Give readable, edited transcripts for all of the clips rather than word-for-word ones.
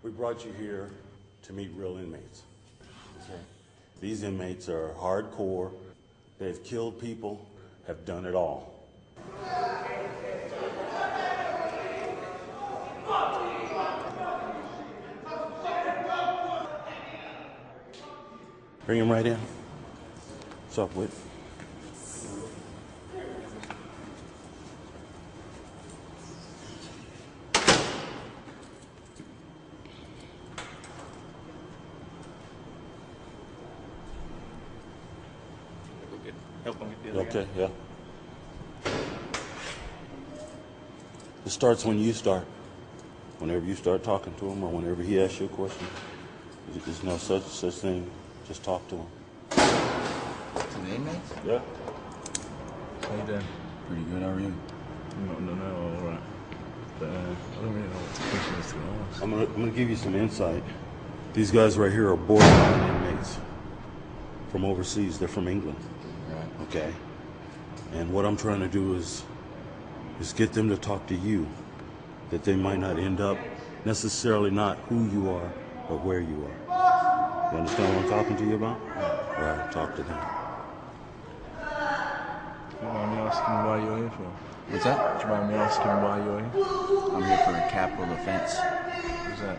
We brought you here to meet real inmates. Okay. These inmates are hardcore. They've killed people, have done it all. Bring him right in. What's up, Whit? Help him get the other Okay, yeah. It starts when you start. Whenever you start talking to him or whenever he asks you a question. There's no such thing. Just talk to him. To the inmates? Yeah. How you doing? Pretty good, how are you? No, all right. But I don't really know what questions to ask. I'm gonna give you some insight. These guys right here are borderline inmates from overseas. They're from England. Right. Okay. And what I'm trying to do is get them to talk to you, that they might not end up necessarily not who you are or where you are. You understand what I'm talking to you about? All right, talk to them. Do you mind me asking why you're here for? What's that? Do you mind me asking why you're here? I'm here for a capital offense. What's that?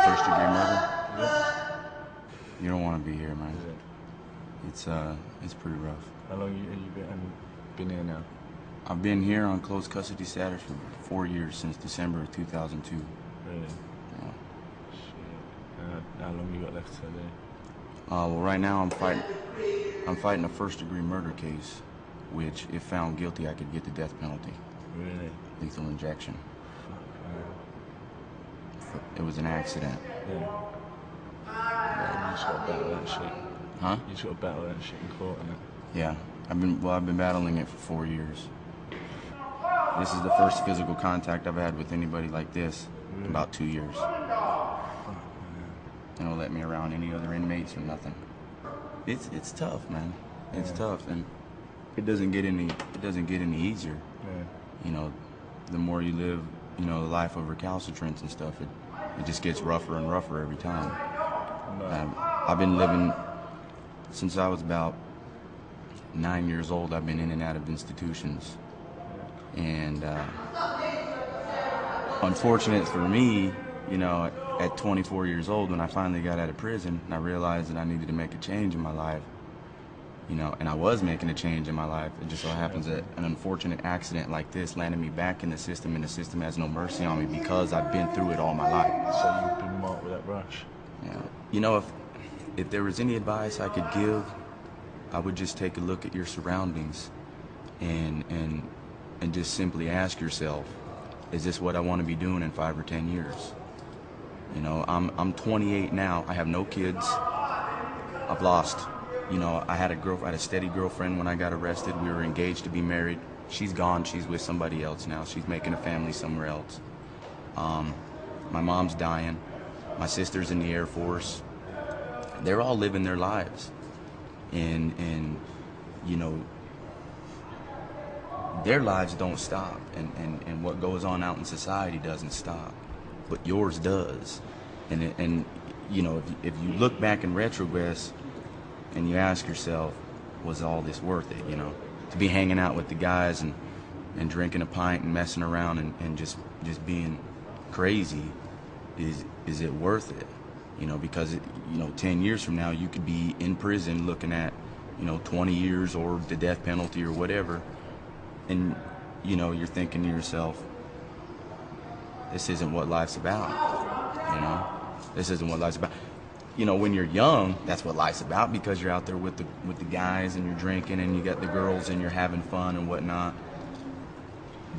First degree murder. Yeah. You don't want to be here, man. Is it? It's pretty rough. How long have you been here now? I've been here on close custody status for 4 years, since December of 2002. Really? Yeah. Shit. How long you got left to do? Well, right now I'm fighting a first degree murder case, which, if found guilty, I could get the death penalty. Really? Lethal injection. Fuck, It was an accident. man. Yeah. You just got to battle that shit. Huh? You just got to battle that shit in court, innit? Yeah. I've been battling it for 4 years. This is the first physical contact I've had with anybody like this in about 2 years. They don't let me around any other inmates or nothing. It's tough, man. It's tough, and it doesn't get any easier. Yeah. You know, the more you live, you know, the life of recalcitrance and stuff, it just gets rougher and rougher every time. I've been living since I was about 9 years old. I've been in and out of institutions, and unfortunate for me, you know, at 24 years old, when I finally got out of prison and I realized that I needed to make a change in my life, you know, and I was making a change in my life. It just so happens that an unfortunate accident like this landed me back in the system, and the system has no mercy on me because I've been through it all my life. So you've been marked with that brush? Yeah. You know, if there was any advice I could give, I would just take a look at your surroundings and just simply ask yourself, is this what I want to be doing in 5 or 10 years? You know, I'm 28 now. I have no kids. I've lost, you know, I had a steady girlfriend when I got arrested. We were engaged to be married. She's gone. She's with somebody else now. She's making a family somewhere else. My mom's dying. My sister's in the Air Force. They're all living their lives. And you know, their lives don't stop, and what goes on out in society doesn't stop, but yours does. And you know, if you look back in retrogress and you ask yourself, was all this worth it? You know, to be hanging out with the guys and drinking a pint and messing around and just being crazy, is it worth it? You know, because you know, 10 years from now you could be in prison looking at, you know, 20 years or the death penalty or whatever, and you know, you're thinking to yourself, this isn't what life's about. You know, this isn't what life's about. You know, when you're young, that's what life's about, because you're out there with the guys and you're drinking and you got the girls and you're having fun and whatnot.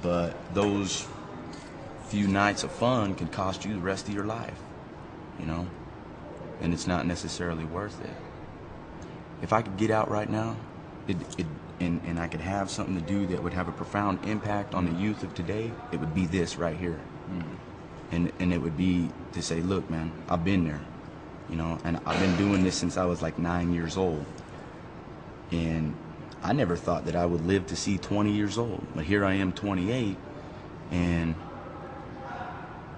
But those few nights of fun can cost you the rest of your life, you know, and it's not necessarily worth it. If I could get out right now, and I could have something to do that would have a profound impact on the youth of today, it would be this right here. And it would be to say, look, man, I've been there, you know, and I've been doing this since I was like 9 years old. And I never thought that I would live to see 20 years old. But here I am, 28, and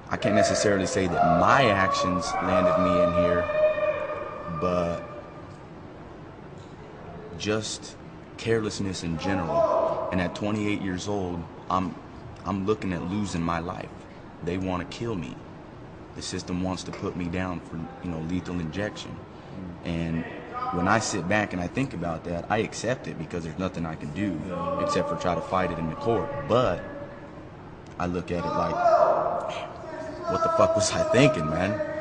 I can't necessarily say that my actions landed me in here, but just carelessness in general. And at 28 years old, I'm looking at losing my life. They want to kill me. The system wants to put me down for, lethal injection. And when I sit back and I think about that, I accept it because there's nothing I can do except for try to fight it in the court. But I look at it like, what the fuck was I thinking, man?